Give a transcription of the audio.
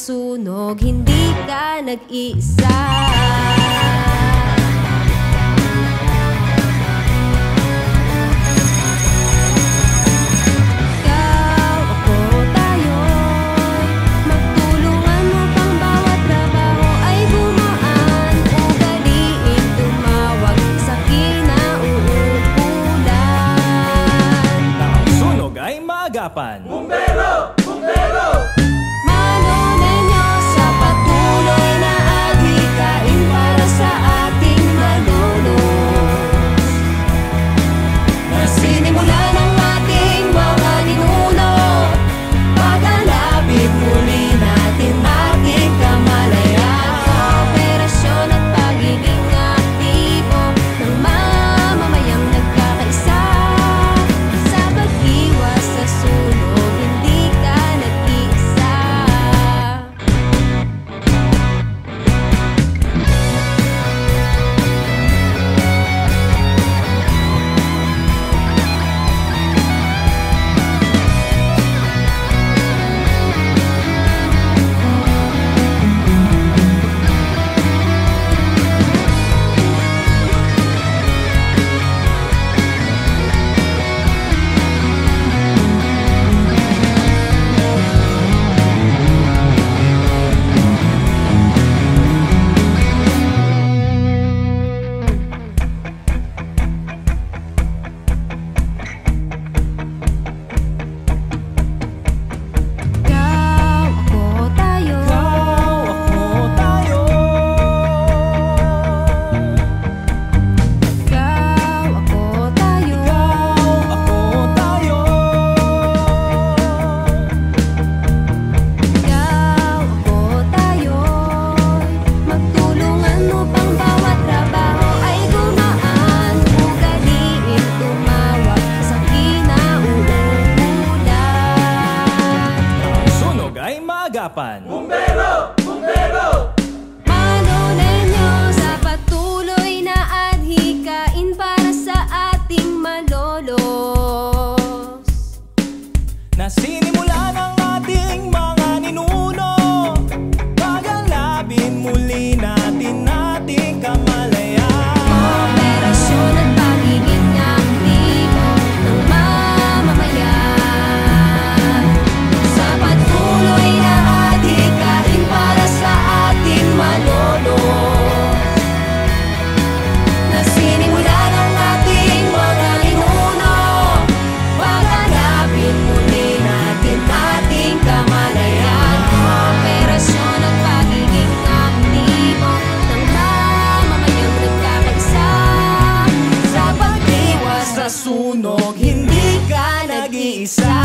sunog, hindi ka nag-iisa. Bumbero! Bumbero! Manunin niyo sa patuloy na adhikain para sa ating malulus na sinimula ng ating mga ninuno. Pagkalapit muli natin ating kamalayan, kooperasyon at pagiging aktibo ng mamamayang nagkakaisa sa pag-iwas sa sunog, hindi ka nag-iisa. Bumbero! Bumbero! Manunin niyo sa patuloy na adhikain para sa ating malolos na sinimula ng ating mga ninuno. Pagalabin muli natin ating kamalayan, kooperasyon at pagiging aktibo ng mamamayan sa patuloy na adhikain para sa ating malolos na sinimula ng ating mga ninuno. Pagkalapit muli natin ating kamalayan, kooperasyon at pagiging aktibo ng mamamayang nagkakaisa sa pag-iwas sa sunog, hindi ka nag-iisa.